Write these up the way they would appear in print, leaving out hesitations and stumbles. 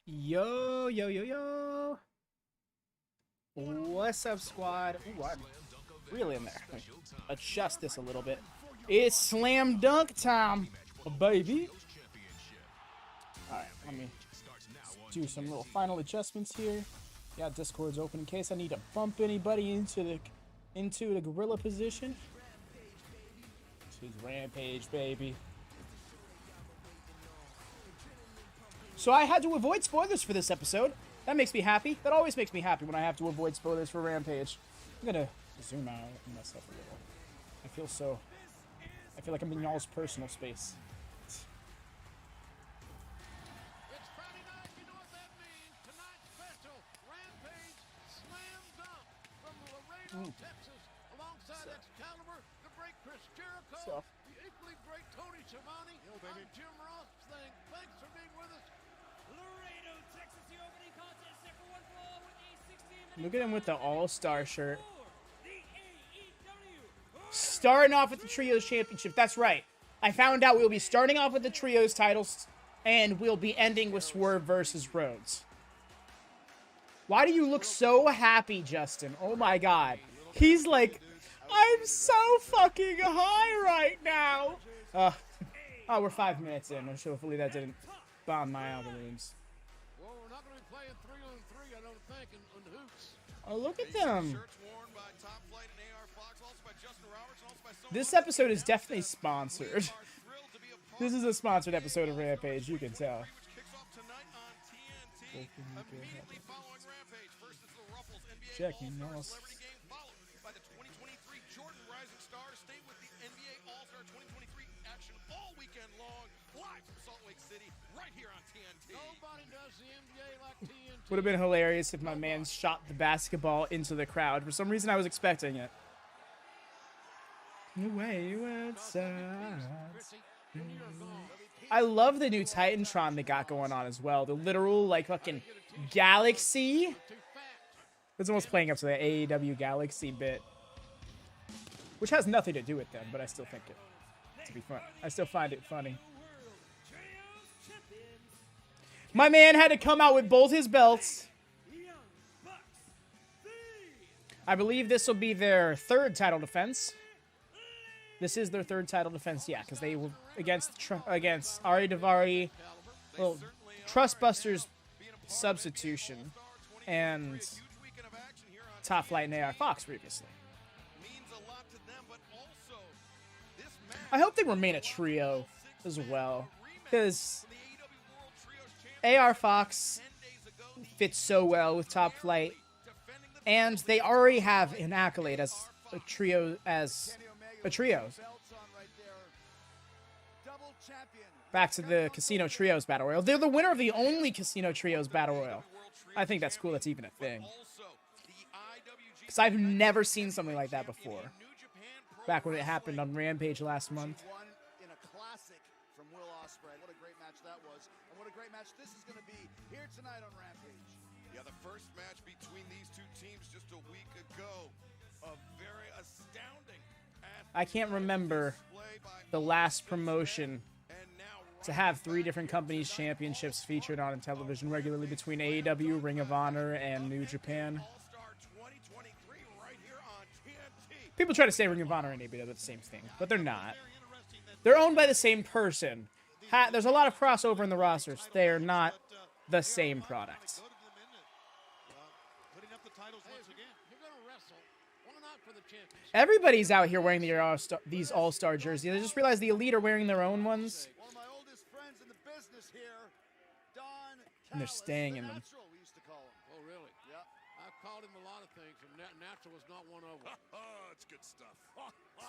Yo, yo, yo, yo. What's up, squad? Ooh, I'm really in there. Adjust this a little bit. It's slam dunk time, baby. Alright, let me do some little final adjustments here. Yeah, Discord's open in case I need to bump anybody into the gorilla position. This is Rampage, baby. So I had to avoid spoilers for this episode. That makes me happy. That always makes me happy when I have to avoid spoilers for Rampage. I'm gonna zoom out and mess up a little. I feel like I'm in y'all's personal space. It's Friday night, you know what that means. Tonight's special Rampage Slam Dunk from Laredo, Texas. Alongside Excalibur, the great Chris Jericho, the equally great Tony Schiavone. I'm Jim Ross. Thanks for being with us. Laredo, Texas, the opening contest set for one fall with a 16-minute. Look at him with the all-star shirt. The AEW. Starting off with the Trios Championship. That's right. I found out we'll be starting off with the Trios titles, and we'll be ending with Swerve versus Rhodes. Why do you look so happy, Justin? Oh my god. He's like, I'm so fucking high right now. Oh, we're 5 minutes in. So hopefully that didn't bomb my algorithms. Well, we're not going to be playing 3-on-3, I don't think, in hoops. Oh, look at them. This episode is definitely sponsored. This is a sponsored episode of Rampage, you can tell. Checking else. Would have been hilarious if my man shot the basketball into the crowd. For some reason, I was expecting it. The way I love the new Titantron they got going on as well. The literal, like, fucking galaxy. It's almost playing up to the AEW Galaxy bit. Which has nothing to do with them, but I still think it to be fun. I still find it funny. My man had to come out with both his belts. I believe this will be their third title defense. This is their third title defense, yeah, because they were against Ari Daivari, well, Trustbusters substitution, and Top Flight and AR Fox previously. I hope they remain a trio as well, because AR Fox fits so well with Top Flight, and they already have an accolade as a trio. Back to the Casino Trios Battle Royal. They're the winner of the only Casino Trios Battle Royal. I think that's cool. That's even a thing. Because I've never seen something like that before. Back when it happened on Rampage last month. In a classic from Will Ospreay. What a great match that was. And what a great match this is going to be here tonight on Rampage. Yeah, the first match between these two teams just a week ago. A very astounding. I can't remember the last promotion to have 3 different companies' championships featured on television regularly between AEW, Ring of Honor, and New Japan. People try to say Ring of Honor and AEW are the same thing, but they're not. They're owned by the same person. There's a lot of crossover in the rosters. They're not the same product. Everybody's out here wearing these all-star jerseys. I just realized the Elite are wearing their own ones. One of my oldest friends in the business here, Don. And they're staying in them. We used to call him. Oh, really? Yep. I've called him a lot of things, and Natural was not one of them. It's good stuff.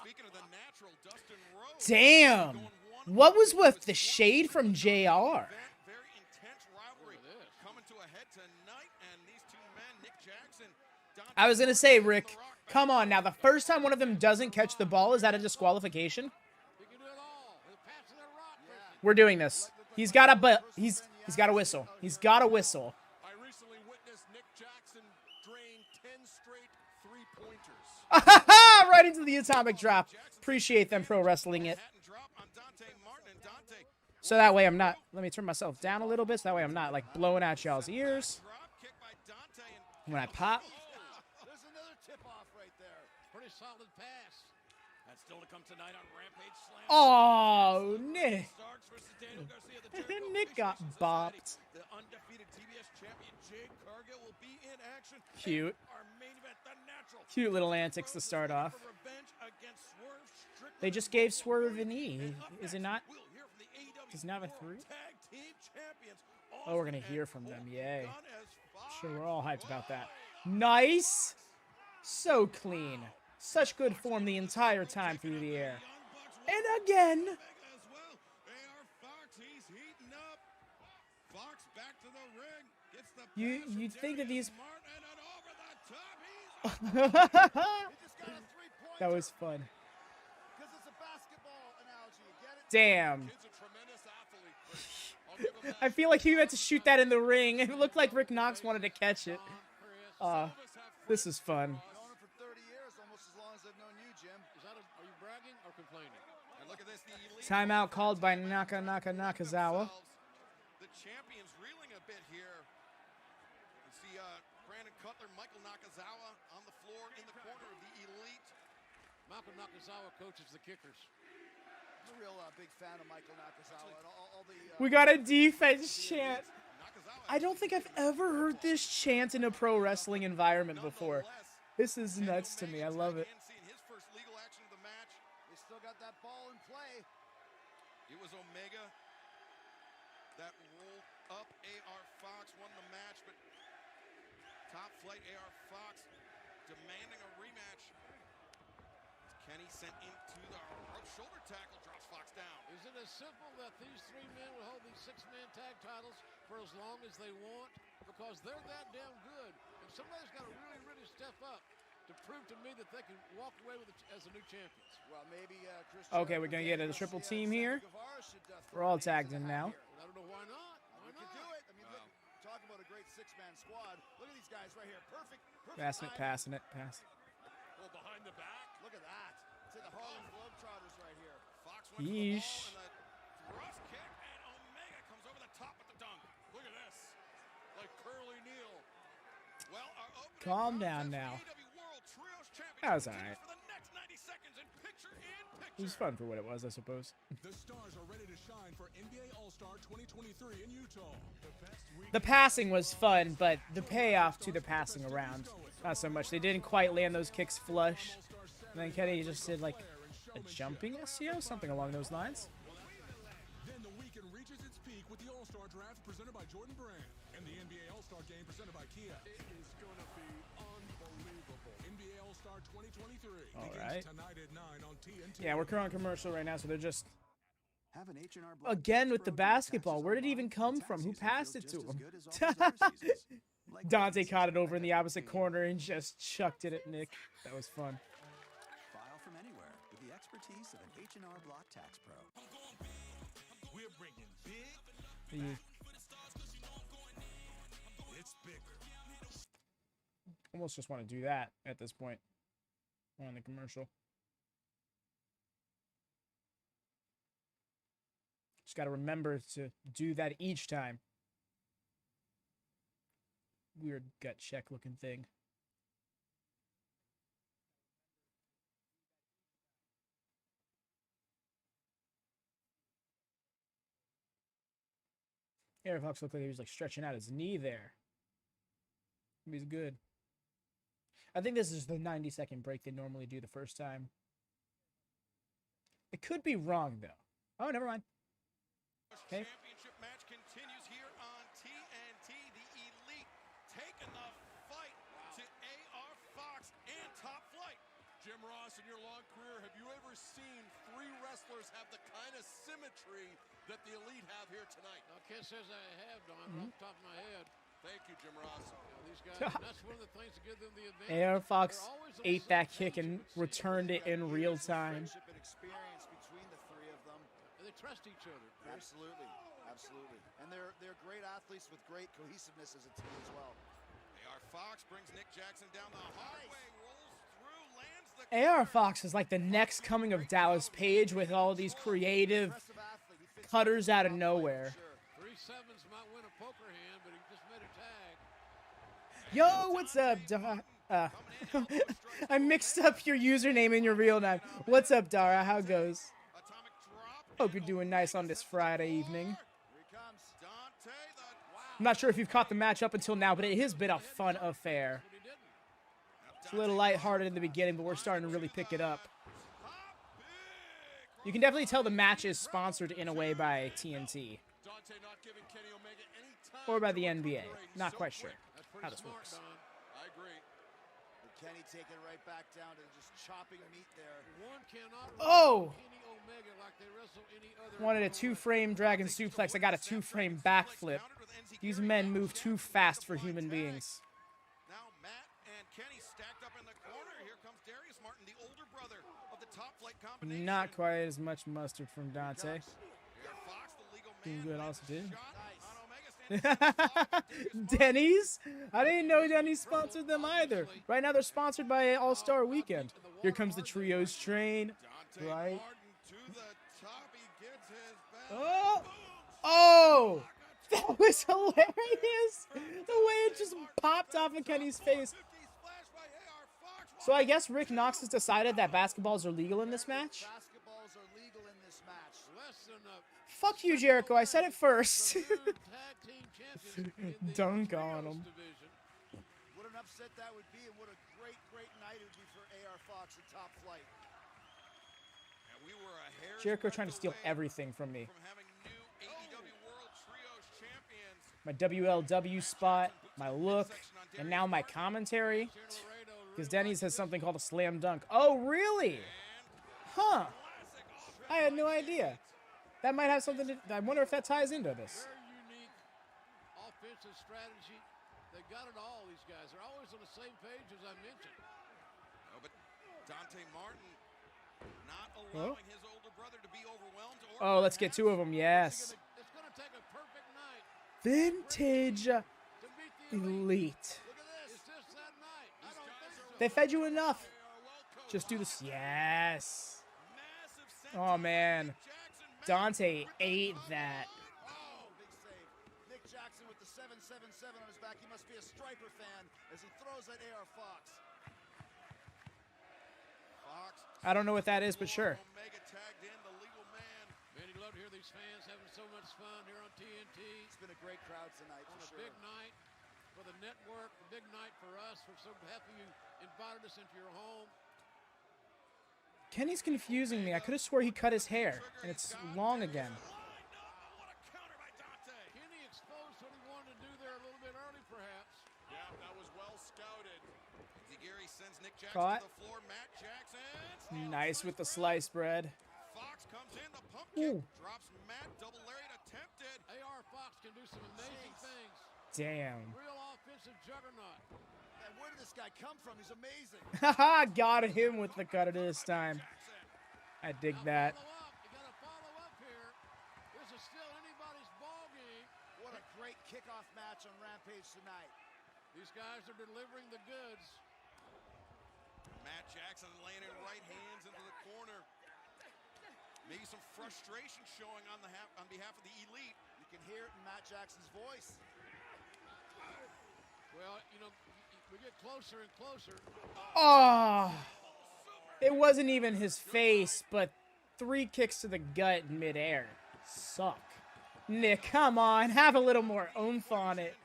Speaking of the Natural, Dustin Rhodes. Damn! What was with the shade from JR? Very intense rivalry coming to a head tonight, and these two men, Nick Jackson. I was gonna say, Rick, come on now. The first time one of them doesn't catch the ball, is that a disqualification? He can do it all. The pass to the rock. We're doing this. He's got a he's got a whistle. He's got a whistle. I recently witnessed Nick Jackson drain 10 straight three-pointers. Right into the atomic drop. Appreciate them pro wrestling it. So that way I'm not, let me turn myself down a little bit so that way I'm not like blowing out y'all's ears when I pop. There's another tip-off right there. Pretty solid pass. That's still to come tonight on Rampage Slam. Oh, Nick. Starks versus Daniel Garcia, the Jericho Nick got Appreciation bopped. Society. The undefeated TBS champion Jade Cargill will be in action. Cute. Our main event, the natural. Cute little antics to start off. For revenge against Swerve, Strickland. They just gave Swerve an E. Is it not? We'll hear from the AEW Does it not have a World 3? Tag Team Champions. Oh, we're going to hear from them. Yay. Gun as far Sure, we're all hyped about that. Nice. So clean. Such good form the entire time through the air. And again. as well. AR Fox, he's heating up. Fox back to the ring. Gets the You'd think that these... Smart and then over the top. He's He just got a 3-point. That was fun. Because it's a basketball analogy. You get it? Damn. Kid's a tremendous athlete, Chris. I'll give him that. I feel like he had to shoot that in the ring. It looked like Rick Knox wanted to catch it. This is fun. I've known him for 30 years, almost as long as I've known you, Jim. Are you bragging or complaining? And look at this, the elite Timeout called by Nakazawa. The champions reeling a bit here. You see Brandon Cutler, Michael Nakazawa on the floor in the corner of the elite. Malcolm Nakazawa coaches the kickers. I'm a real big fan of Michael Nakazawa. And all the, We got a defense chant. Nakazawa I don't think I've ever heard this chant in a pro wrestling environment before. This is nuts to me. I love it. And seeing his first legal action of the match. they still got that ball in play. It was Omega that rolled up. AR Fox won the match, but top flight AR Fox demanding a rematch. As Kenny sent into the rope shoulder tackle, drops Fox down. Is it as simple that these three men will hold these six-man tag titles for as long as they want? Because they're that damn good. And somebody's got to really, really step up to prove to me that they can walk away with it as the new champions. Well, maybe Chris. Okay, we're going to get a triple team here. We're all tagged in now. I don't know why not. Why We not? can do it. I mean, look, talk about a great six-man squad. Look at these guys right here. Perfect. Passing it, timing. passing it, pass. Well, behind the back. Look at that. It's like the Harlem Globetrotters right here. Fox went for the Yeesh. ball and a thrust kick, and Omega comes over the top with the dunk. Look at this. Like Curly Neal. Well, our opening Calm contest down for now. AEW World Trios Championship That was continues alright. for the next 90 seconds in picture-in-picture. It was fun for what it was, I suppose. The stars are ready to shine for NBA All-Star 2023 in Utah. The best week The passing was fun, but the payoff to the passing around, not so much. They didn't quite land those kicks flush. And then Kenny just did like a jumping SEO, something along those lines. Then the weekend reaches its peak with the All-Star Draft presented by Jordan Brand and the NBA All-Star Game presented by Kia. It is going to be unbelievable. NBA All-Star 2023 All begins right. tonight at 9 on TNT. Yeah, we're current commercial right now, so they're just Have an H&R Block again Tax with the program. basketball. Where did it even come from? Who passed it to him? Like Dante caught it over in the opposite corner and just chucked it at Nick. That was fun. File from anywhere with the expertise of an H&R Block Tax Pro. We're bringing big. The- It's bigger. almost just want to do that at this point on the commercial. Just got to remember to do that each time. Weird gut check looking thing. Air Fox looked like he was like stretching out his knee there. He's good. I think this is the 90-second break they normally do the first time. It could be wrong though. Oh, never mind. Okay. Championship match continues here on TNT. The Elite taking the fight to AR Fox and Top Flight. Jim Ross, in your long career, have you ever seen three wrestlers have the kind of symmetry that the Elite have here tonight? Now, Ken says I have, Don, off the top of my head. Thank you, Jim Ross. These guys, that's one of the things to give them the advantage. AR Fox They're always on the ate same that page, kick you and would see. returned it in real time. Friendship and experience between the three of them. They trust each other. Absolutely, absolutely. And they're great athletes with great cohesiveness as a team as well. AR Fox brings Nick Jackson down the hallway, rolls through, lands the AR Fox is like the next coming of Dallas Page with all these creative Impressive athlete. He fits cutters out of nowhere. 3 sevens might win a poker hand, but he just made a tag. Yo, what's up, I mixed up your username and your real name. What's up, Dara? How goes? Hope you're doing nice on this Friday evening. I'm not sure if you've caught the match up until now, but it has been a fun affair. It's a little lighthearted in the beginning, but we're starting to really pick it up. You can definitely tell the match is sponsored in a way by TNT. Or by the NBA. Not quite sure how this works. I agree. But Kenny taking it right back down to just chopping meat there. One cannot Oh! Kenny Omega like they wrestle any other. Wanted a 2-frame dragon suplex. I got a 2-frame backflip. These men move too fast for human beings. Now Matt and Kenny stacked up in the corner. Here comes Darius Martin, the older brother of the top flight combination. Not quite as much mustard from Dante. Fox, the legal Doing man, good with also, a too. shot on Omega, standing Denny's? I didn't know Denny's sponsored them either. Right now they're sponsored by All-Star Weekend. Here comes the trios train. Dante Right. Martin to the top. He gets his back. Oh! Oh! That was hilarious! The way it just popped off of Kenny's face. So I guess Rick Knox has decided that basketballs are legal in this match? Basketballs are legal in this match. Less than a Fuck you, Jericho. I said it first. third tag team champions in the Dunk on trios him. division. What an upset that would be, and what a great, great night it would be for AR Fox at Top Flight. And we were a hair's Jericho breadth trying to steal away everything from me. from having new AEW World Trios champions. My WLW spot, my look, and now my commentary. Because Denny's has something called a slam dunk. Oh, really? Huh. I had no idea. That might have something to... I wonder if that ties into this. Very unique offensive strategy. They got it all, these guys. They're always on the same page, as I mentioned. Oh, but Dante Martin not allowing his older brother to be overwhelmed. Or Oh, let's get 2 of them. Yes. It's going to take a perfect night Vintage to beat the elite. elite. Look at this. Is this that night? I don't think so. They fed you enough. Just do this. Yes. Oh, man. Dante ate that. Oh, big save. Nick Jackson with the 777 on his back. He must be a Striper fan as he throws at AR Fox. Fox. I don't know what that is, but sure. Omega tagged in the legal man. Man, you love to hear these fans having so much fun here on TNT. It's been a great crowd tonight, On a for sure. big night for the network, a big night for us. We're so happy you invited us into your home. Kenny's confusing me. I could have swore he cut his hair, and it's long again. What a counter by Dante. Kenny exposed what he wanted to do there a little bit early, perhaps. Yeah, that was well scouted. Gary sends Nick Jackson Caught. to the floor. Matt Jackson. Nice with the slice bread. Fox comes in. The pump kick Ooh. drops Matt. Double lariat attempted. AR Fox can do some amazing things. Damn. Real offensive juggernaut. And where did this guy come from? He's amazing. Haha, got him with the cutter this time. I dig that. Follow up. You got to follow up here. This is still anybody's ball game. What a great kickoff match on Rampage tonight. These guys are delivering the goods. Matt Jackson laying in right hands into the corner. Maybe some frustration showing on behalf of the elite. You can hear it in Matt Jackson's voice. Well, you know, we get closer and closer. Oh, it wasn't even his face, but 3 kicks to the gut in midair. Suck. Nick, come on, have a little more oomph on it.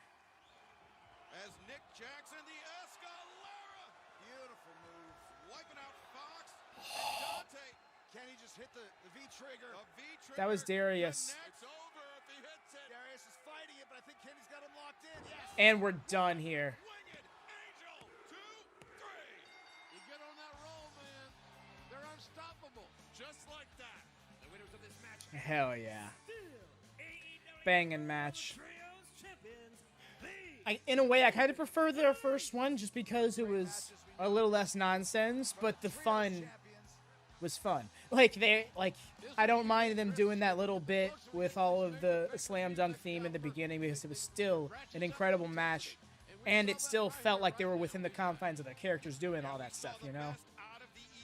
As Nick Jackson, the Escalera. Beautiful move. Wiping out Fox. And Dante. Kenny just hit the V-trigger. A V-trigger. That was Darius. The net's over if he hits it. Darius is fighting it, but I think Kenny's got him locked in. Yes. And we're done here. Winged Angel. 2, 3. You get on that roll, man. They're unstoppable. Just like that. The winners of this match, Hell yeah. AEW Banging match. Trios champions, In a way, I kind of prefer their first one just because it was a little less nonsense, but the fun was fun. I don't mind them doing that little bit with all of the slam dunk theme in the beginning because it was still an incredible match, and it still felt like they were within the confines of the characters doing all that stuff, you know?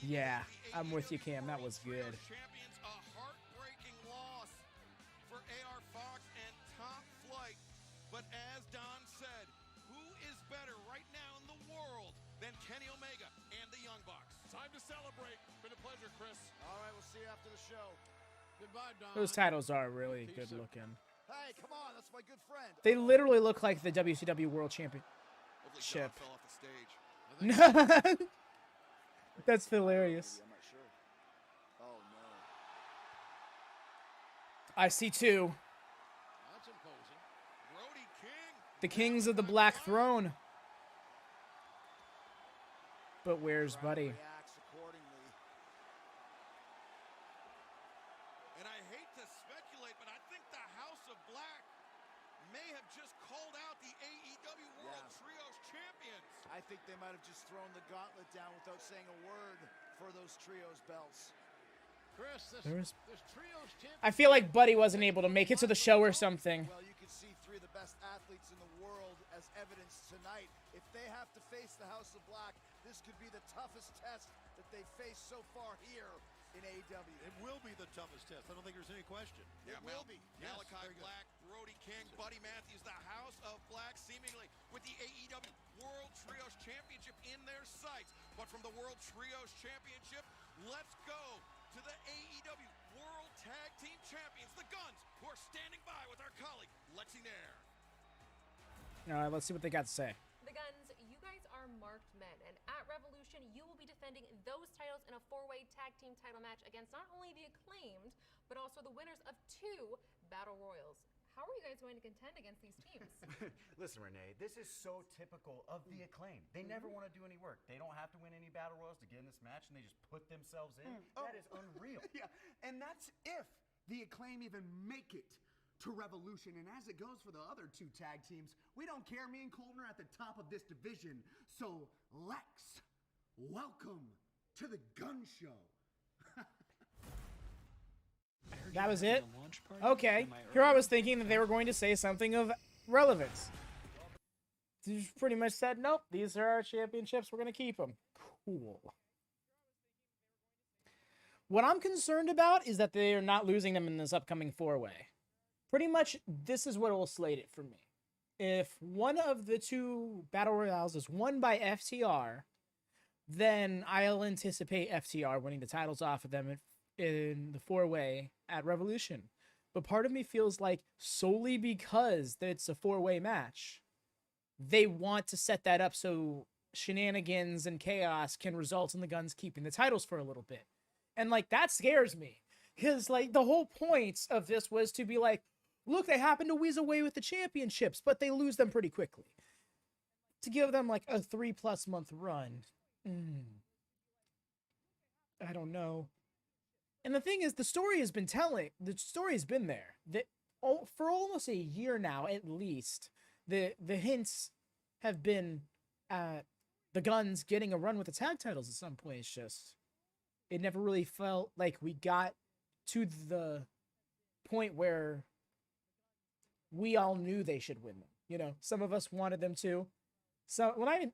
Yeah, I'm with you, Cam. That was good. Champions, a heartbreaking loss. to celebrate. Been a pleasure, Chris. All right, we'll see you after the show. Goodbye, Don. Those titles are really good looking. Hey, come on, that's my good friend. They literally look like the WCW World Championship. Hopefully John fell off the stage. That's hilarious. I'm not sure. Oh, no. I see two. That's imposing. Brody King. The Kings of the Black Throne. But where's Buddy? Reacts accordingly. And I hate to speculate, but I think the House of Black may have just called out the AEW World Trios Champions. I think they might have just thrown the gauntlet down without saying a word for those trios belts. Chris, this trio's champion. I feel like Buddy wasn't able to make it to the show or something. Well, you can see three of the best athletes in the world as evidence tonight. If they have to face the House of Black, this could be the toughest test that they've faced so far here in AEW. It will be the toughest test. I don't think there's any question. Yeah, It will be. Yes, Malachi very good. Black, Brody King, Buddy Matthews, the House of Black, seemingly with the AEW World Trios Championship in their sights. But from the World Trios Championship, let's go to the AEW World Tag Team Champions, the Guns, who are standing by with our colleague, Lexi Nair. All right, let's see what they got to say. The Guns, you guys are marked men, and at Revolution, you will be defending those titles in a four-way tag team title match against not only the Acclaimed, but also the winners of 2 Battle Royals. How are you guys going to contend against these teams? Listen, Renee, this is so typical of the Acclaim. They never want to do any work. They don't have to win any battle royals to get in this match, and they just put themselves in. That is unreal. Yeah, and that's if the Acclaim even make it to Revolution. And as it goes for the other 2 tag teams, we don't care. Me and Colton are at the top of this division. So, Lex, welcome to the Gun Show. That was it? Okay. Here I was thinking that they were going to say something of relevance. They just pretty much said, nope, these are our championships. We're going to keep them. Cool. What I'm concerned about is that they are not losing them in this upcoming 4-way. Pretty much, this is what will slate it for me. If one of the 2 Battle Royales is won by FTR, then I'll anticipate FTR winning the titles off of them in the 4-way at Revolution. But part of me feels like solely because it's a 4-way match, they want to set that up so shenanigans and chaos can result in the Guns keeping the titles for a little bit. And like, that scares me. Because like, the whole point of this was to be like, look, they happen to whiz away with the championships, but they lose them pretty quickly. To give them like a 3+ month run. I don't know. And the thing is, the story has been there. For almost a year now, at least, the hints have been at the Guns getting a run with the tag titles at some point. It's just, it never really felt like we got to the point where we all knew they should win them. You know, some of us wanted them to. So I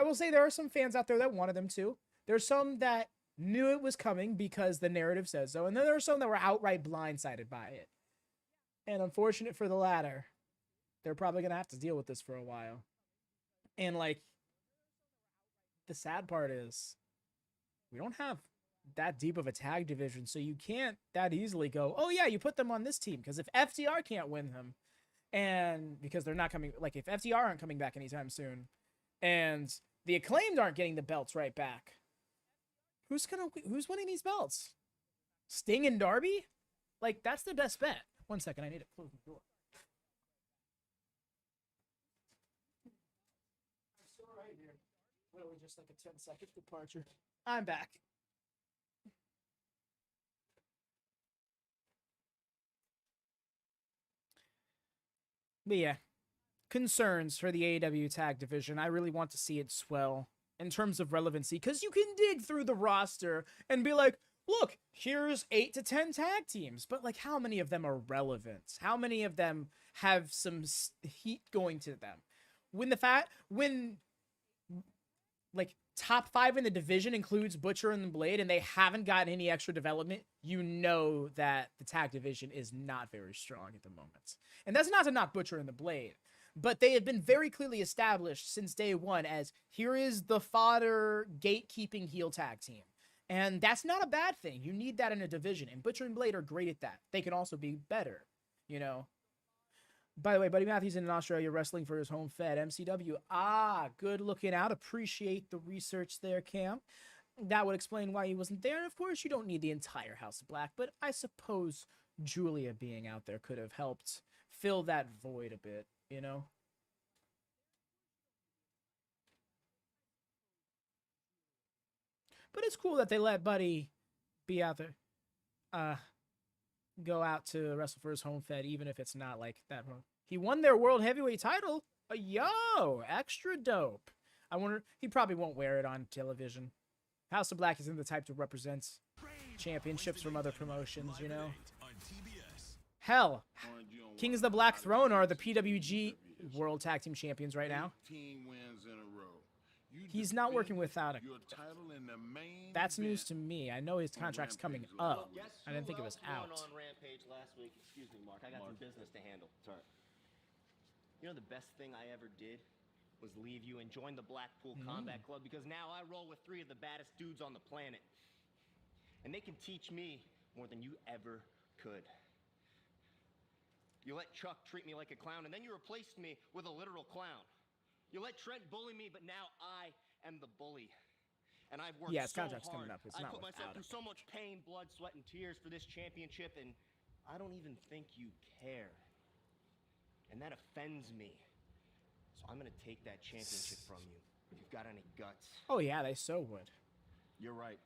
will say there are some fans out there that wanted them to. There's some that knew it was coming because the narrative says so. And then there are some that were outright blindsided by it. And unfortunate for the latter, they're probably going to have to deal with this for a while. And like, the sad part is we don't have that deep of a tag division. So you can't that easily go, oh yeah, you put them on this team. Because if FTR can't win them, and because they're not coming, like if FTR aren't coming back anytime soon, and the Acclaimed aren't getting the belts right back, who's winning these belts? Sting and Darby? Like, that's the best bet. 1 second, I need to close the door. I'm still right here. Literally just like a 10-second departure. I'm back. But yeah, concerns for the AEW tag division. I really want to see it swell in terms of relevancy, because you can dig through the roster and be like, look, here's 8 to 10 tag teams, but like, how many of them are relevant? How many of them have some heat going to them? When like top 5 in the division includes Butcher and the Blade, and they haven't gotten any extra development, you know that the tag division is not very strong at the moment. And that's not to knock Butcher and the Blade, But they have been very clearly established since day one as here is the fodder gatekeeping heel tag team. And that's not a bad thing. You need that in a division. And Butcher and Blade are great at that. They can also be better, you know. By the way, Buddy Matthews in Australia wrestling for his home fed, MCW. Ah, good looking out. Appreciate the research there, Cam. That would explain why he wasn't there. And of course, you don't need the entire House of Black, but I suppose Julia being out there could have helped fill that void a bit, you know? But it's cool that they let Buddy be out there. Go out to wrestle for his home fed, even if it's not like that. He won their world heavyweight title. Yo, extra dope. I wonder, he probably won't wear it on television. House of Black isn't the type to represent championships from other promotions, you know? Hell, Kings of the Black Throne are the PWG World Tag Team Champions right now. He's not working without a... That's news to me. I know his contract's coming up. I didn't think it was out. On Rampage last week. Excuse me, Mark. I got some business to handle. Sorry. You know the best thing I ever did was leave you and join the Blackpool Combat Club, because now I roll with 3 of the baddest dudes on the planet. And they can teach me more than you ever could. You let Chuck treat me like a clown, and then you replaced me with a literal clown. You let Trent bully me, but now I am the bully. And I've worked his so contract's hard. coming up. It's I not put myself through so much pain, blood, sweat, and tears for this championship, and I don't even think you care. And that offends me. So I'm going to take that championship from you, if you've got any guts. Oh, yeah, they so would. You're right.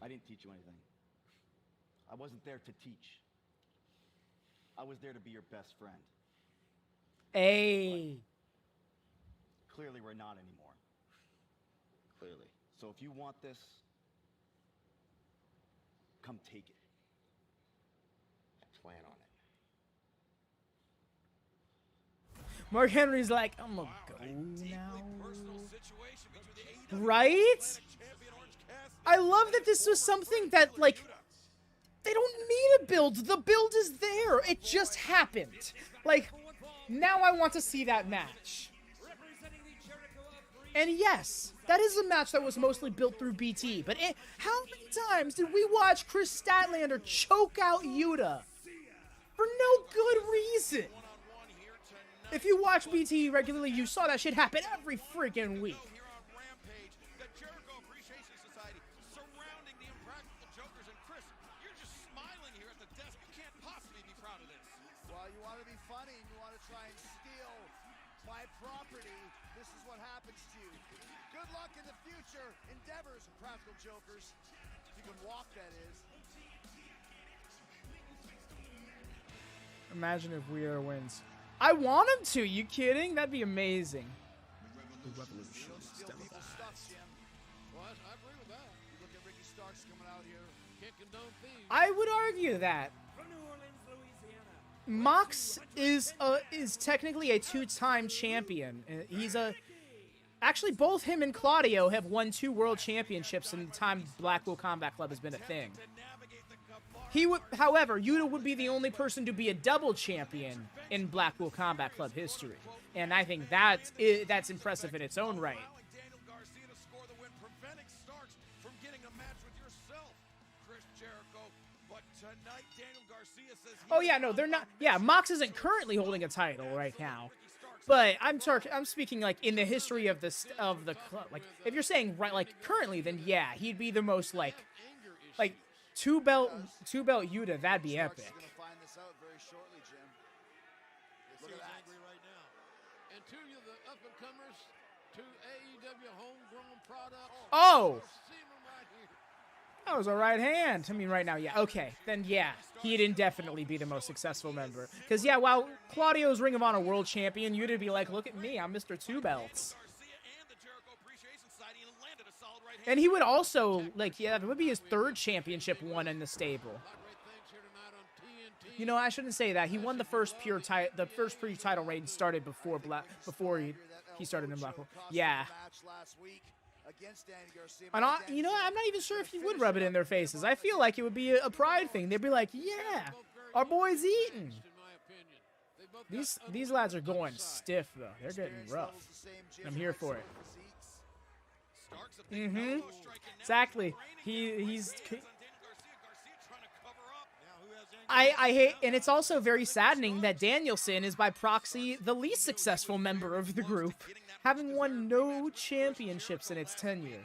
I didn't teach you anything. I wasn't there to teach. I was there to be your best friend. Hey. But clearly, we're not anymore. Clearly. So if you want this, come take it. I plan on it. Mark Henry's like, I'm gonna go now. Right? I love that this was something that, like, they don't need a build. The build is there. It just happened. Like, now I want to see that match. And yes, that is a match that was mostly built through BT. But how many times did we watch Chris Statlander choke out Yuta for no good reason? If you watch BT regularly, you saw that shit happen every freaking week. Good luck in the future endeavors, Practical Jokers. If you can walk, that is. Imagine if Wheeler wins. I want him to. You kidding? That'd be amazing. The revolution is Well, I agree with that. You look at Ricky Starks coming out here. Can't condone thieves. I would argue that Mox is technically a 2-time champion. He's a... Actually, both him and Claudio have won 2 world championships in the time Blackpool Combat Club has been a thing. He would, however, Yuta would be the only person to be a double champion in Blackpool Combat Club history, and I think that's impressive in its own right. Oh yeah, no, they're not. Yeah, Mox isn't currently holding a title right now. But I'm speaking like in the history of the club. Like if you're saying right like currently, then yeah, he'd be the most like two belt Yuta. That'd be epic. Find this out very shortly, Jim. Look at that. Right now. And 2 of the up and comers to AEW homegrown products. Oh. That was a right hand. I mean, right now, yeah. Okay, then yeah, he'd indefinitely be the most successful member. Because, yeah, while Claudio's Ring of Honor World Champion, you'd be like, look at me, I'm Mr. 2 Belts. And he would also, like, yeah, it would be his 3rd championship won in the stable. You know, I shouldn't say that. He won the first pure title reign started before he started in Blackpool. Yeah. And you know, I'm not even sure if he would rub it in their faces. I feel like it would be a pride thing. They'd be like, yeah, our boy's eating. These lads are going stiff though. They're getting rough. I'm here for it. Exactly. He's. I hate, and it's also very saddening that Danielson is by proxy the least successful member of the group, having won no championships in its tenure,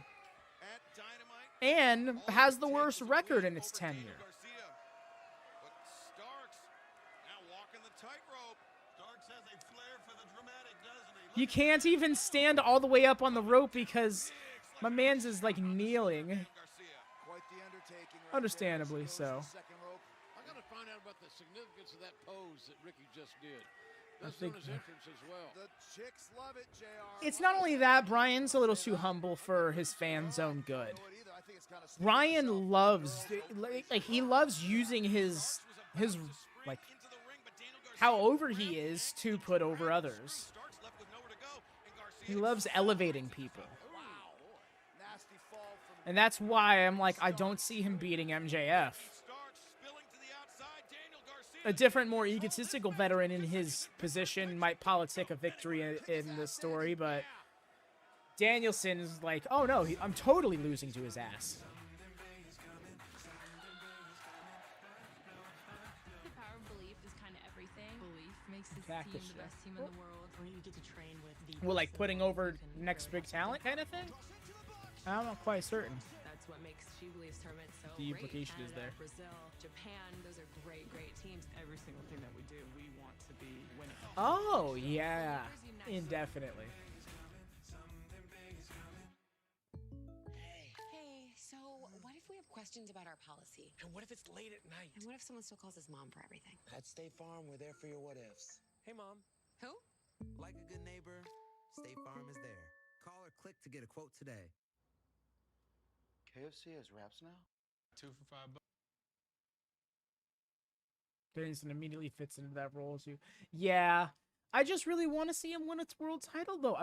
and has the worst record in its tenure. You can't even stand all the way up on the rope because my man's is like kneeling. Understandably so. I gotta find out about the significance of that pose that Ricky just did. I That's think on his entrance as well. The chicks love it, JR. It's not only that, Brian's a little too humble for his fans' own good. Brian loves, like he loves using his like how over he is to put over others. He loves elevating people. And that's why I'm like, I don't see him beating MJF. A different, more egotistical veteran in his position might politic a victory in the story, but Danielson is like, oh no, I'm totally losing to his ass. The power of belief is kind of everything. Belief makes this Cactus team the best team in the world. Or you get to train with the Well, like putting over next big talent kind of thing? I'm not quite certain. That's what makes She Believes tournament so The great. implication is Canada, there. Brazil, Japan, those are great teams. Every single thing that we do, we want to be winning. Oh, yeah. Indefinitely. Hey, so what if we have questions about our policy? And what if it's late at night? And what if someone still calls us mom for everything? At State Farm, we're there for your what ifs. Hey, Mom. Who? Like a good neighbor, State Farm is there. Call or click to get a quote today. KFC has wraps now? 2 for $5. Danielson immediately fits into that role too. Yeah, I just really want to see him win its world title though.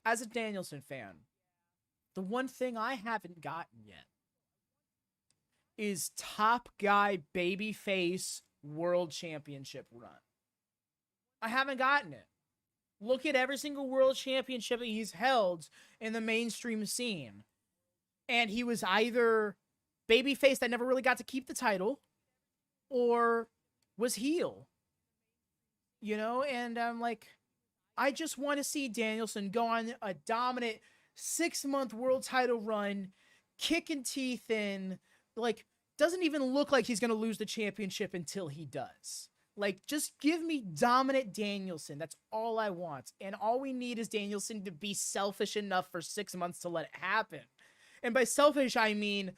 As a Danielson fan, the one thing I haven't gotten yet is top guy babyface world championship run. I haven't gotten it. Look at every single world championship that he's held in the mainstream scene. And he was either babyface that never really got to keep the title, or was heel. You know, and I'm like, I just want to see Danielson go on a dominant 6-month world title run, kicking teeth in, like, doesn't even look like he's going to lose the championship until he does. Like, just give me dominant Danielson. That's all I want. And all we need is Danielson to be selfish enough for 6 months to let it happen. And by selfish, I mean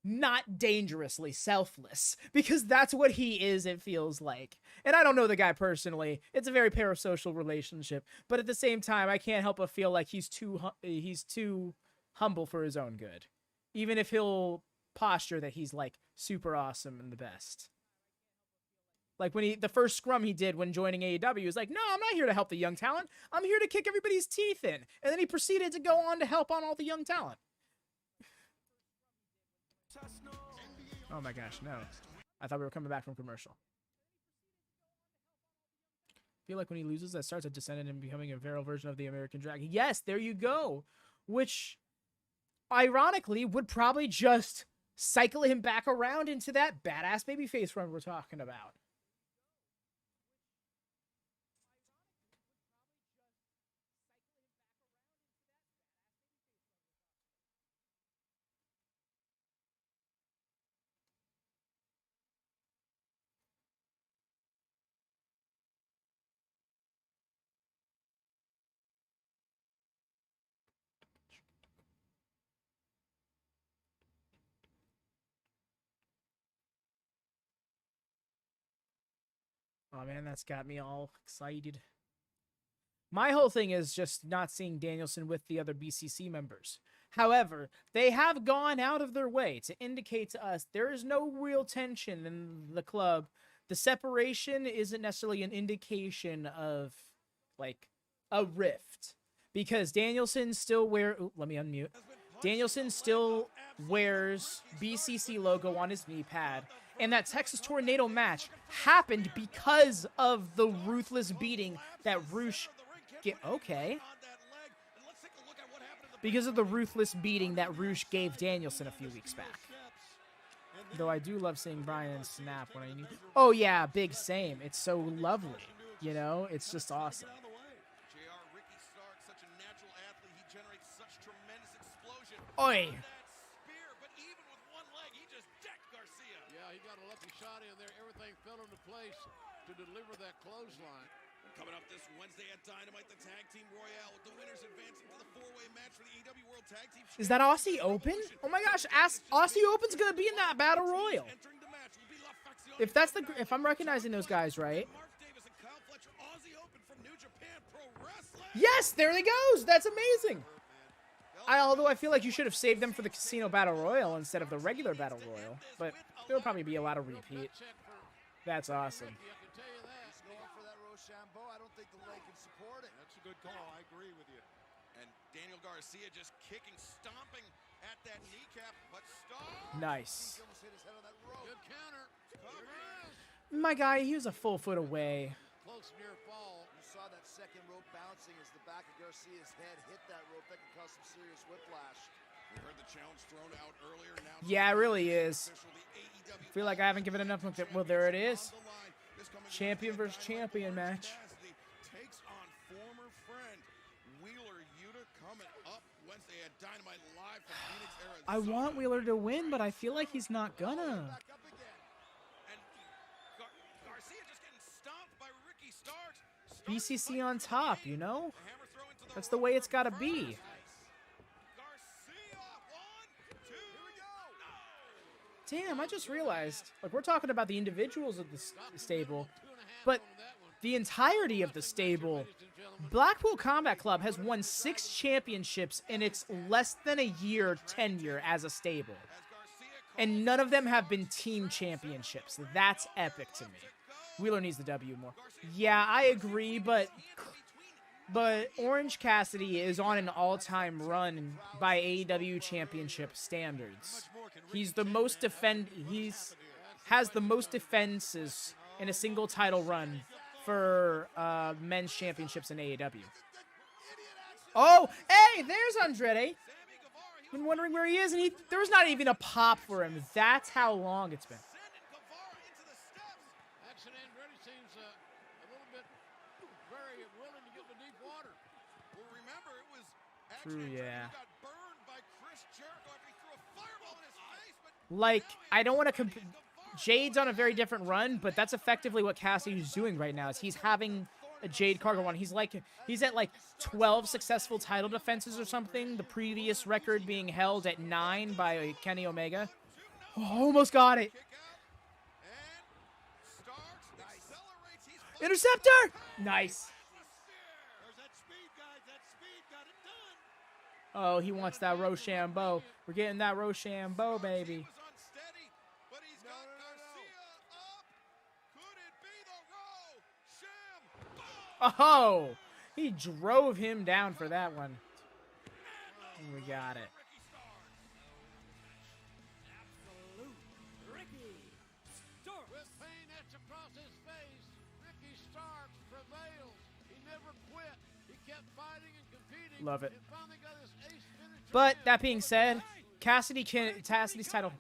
not dangerously selfless, because that's what he is, it feels like. And I don't know the guy personally. It's a very parasocial relationship. But at the same time, I can't help but feel like he's too humble for his own good. Even if he'll posture that he's, like, super awesome and the best. Like when the first scrum he did when joining AEW, he was like, no, I'm not here to help the young talent. I'm here to kick everybody's teeth in. And then he proceeded to go on to help on all the young talent. Oh my gosh, no. I thought we were coming back from commercial. I feel like when he loses, that starts a descendant and becoming a virile version of the American Dragon. Yes, there you go. Which, ironically, would probably just cycle him back around into that badass babyface run we're talking about. Oh man, that's got me all excited. My whole thing is just not seeing Danielson with the other BCC members. However, they have gone out of their way to indicate to us there is no real tension in the club. The separation isn't necessarily an indication of, like, a rift. Because Danielson still let me unmute. Danielson still wears BCC logo on his knee pad. And that Texas Tornado match happened because of the ruthless beating that Roosh because of the ruthless beating that Roosh gave Danielson a few weeks back. Though I do love seeing Brian snap when I need. Oh yeah, big same. It's so lovely. You know, it's just awesome. Ricky Stark, such a natural athlete, he generates such tremendous explosion. Oi! Spear, but even with one leg, he just decked Garcia. Yeah, he got a lucky shot in there. Everything fell into place to deliver that clothesline. Coming up this Wednesday at Dynamite, the Tag Team Royale, with the winners advancing to the four-way match for the AEW World Tag Team. Is that Aussie Open? Oh my gosh, Aussie Open's gonna be in that Battle Royal. If that's if I'm recognizing those guys right. Yes, there he goes. That's amazing. Although I feel like you should have saved them for the Casino Battle Royal instead of the regular Battle Royal, but there'll probably be a lot of repeat. That's awesome. I don't think the leg can support it. That's a good call. I agree with you. And Daniel Garcia just kicking, stomping at that kneecap, but Stark. Nice. Good counter. My guy, he was a full foot away. Close near fall. You saw that second rope bouncing as the back of Garcia's head hit that rope. That can cause some serious whiplash. We heard the challenge thrown out earlier. Now Yeah, it really is. I feel like I haven't given enough. Well, there it is. Champion versus champion match. Takes on former friend Wheeler Yuta coming up Wednesday at Dynamite live from Phoenix, Arizona. I want Wheeler to win, but I feel like he's not gonna. And Garcia just getting stomped by Ricky Stark. BCC on top, you know? That's the way it's gotta be. Damn, I just realized, like, we're talking about the individuals of the stable, but the entirety of the stable, Blackpool Combat Club has won 6 championships in its less than a year tenure as a stable. And none of them have been team championships. That's epic to me. Wheeler needs the W more. Yeah, I agree, but Orange Cassidy is on an all-time run by AEW championship standards. He's the most has the most defenses in a single title run for men's championships in AEW. Oh, hey, there's Andrade. Been wondering where he is, and there was not even a pop for him. That's how long it's been. Actually, Andrade seems a little bit very willing to get in the deep water. Well, remember, it was True, yeah. got burned by Chris Jericho after he threw a fireball in his face, but Like, I don't want to Jade's on a very different run, but that's effectively what Cassidy's doing right now. Is he's having a Jade Cargill one. He's at like 12 successful title defenses or something. The previous record being held at 9 by Kenny Omega. Oh, almost got it. Interceptor! Nice. Oh, he wants that Rochambeau. We're getting that Rochambeau, baby. Oh, he drove him down for that one. We got it. With pain etched across his face, Ricky Stark prevails. He never quit. He kept fighting and competing. Love it. And finally got his ace finisher. But that being said, Cassidy's title.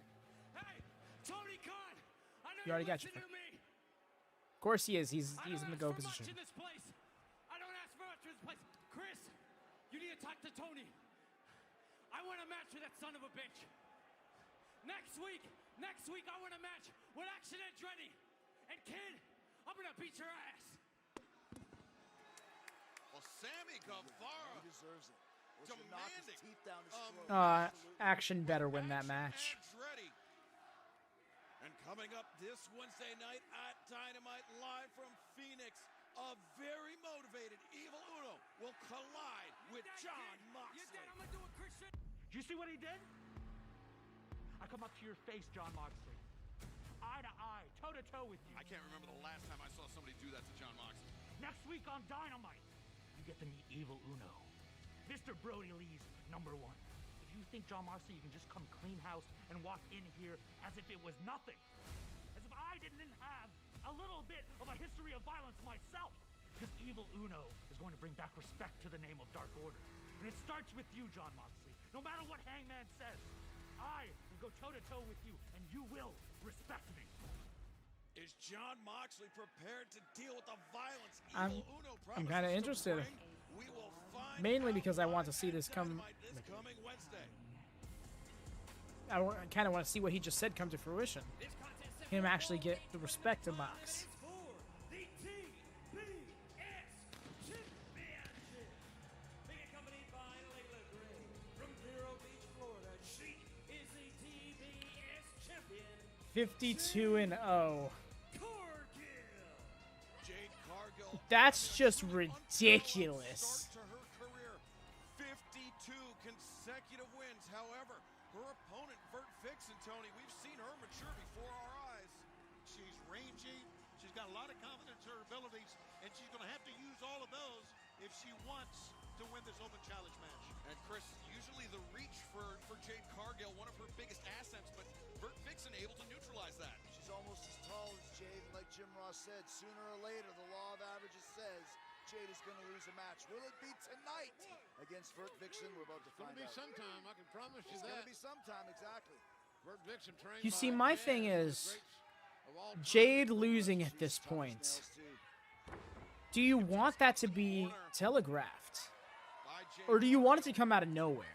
You already got your. Of course he is. He's in the go position. I don't ask for much in this place. Chris, you need to talk to Tony. I want a match with that son of a bitch. Next week, I want a match with Action Andretti. And kid, I'm gonna beat your ass. Well, Sammy Guevara deserves it. Demanding teeth down his throat. Action better win that match. Andretti. And coming up this Wednesday night at Dynamite live from Phoenix, a very motivated Evil Uno will collide with Jon Moxley. Did you see what he did? I come up to your face, Jon Moxley. Eye to eye, toe to toe with you. I can't remember the last time I saw somebody do that to Jon Moxley. Next week on Dynamite, you get to meet Evil Uno, Mr. Brody Lee's #1. If you think Jon Moxley, you can just come clean house and walk in here as if it was nothing. history of violence myself. Because Evil Uno is going to bring back respect to the name of Dark Order. And it starts with you, John Moxley. No matter what Hangman says, I will go toe-to-toe with you, and you will respect me. Is John Moxley prepared to deal with the violence I'm kind of interested. We will find Mainly because I want to see this come. this coming Wednesday. I kind of want to see what he just said come to fruition. Him actually get the respect of Mox. Being accompanied by an Layla Gray from Vero Beach, Florida. She is the TBS champion. 52-0. Jade Cargill. That's just ridiculous. Start to her career. 52 consecutive wins. However, her opponent, Vertvixen, Tony, we've seen her mature before our eyes. She's rangy. She's got a lot of confidence in her abilities, and she's going to have to use all of those if she wants to win this open challenge match. And Chris, usually the reach for Jade Cargill, one of her biggest assets, but Vertvixen able to neutralize that. She's almost as tall as Jade, and like Jim Ross said, sooner or later, the law of averages says Jade is going to lose a match. Will it be tonight against Vertvixen? We're about to find out. It's going to be sometime, I can promise you It's that. going to be sometime, exactly. Vertvixen trained You see, by my thing one of the is, greats of all time. Jade losing at this point. Do you want that to be telegraphed? Or do you want it to come out of nowhere?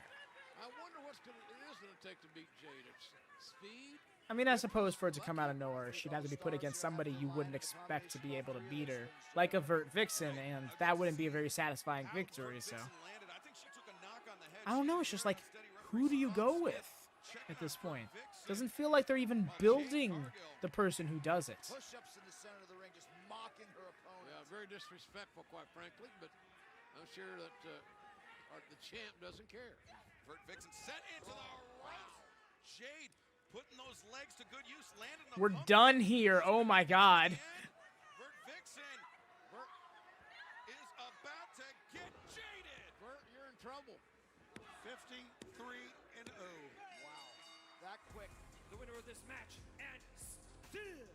I wonder it is going to take to beat Jade. It's speed. I mean, I suppose for it to come out of nowhere, she'd have to be put against somebody you wouldn't expect to be able to beat her, like a Vertvixen, and that wouldn't be a very satisfying victory, so. I don't know, it's just like, who do you go with at this point? Doesn't feel like they're even building the person who does it. Push-ups in the center of the ring, just mocking her opponent. Yeah, very disrespectful, quite frankly, but I'm sure that the champ doesn't care. Vertvixen set into the ropes. Jade putting those legs to good use, landed in the We're done here. Oh my god. Vertvixen is about to get jaded. Vert, you're in trouble. 53-0. Wow, that quick. The winner of this match and still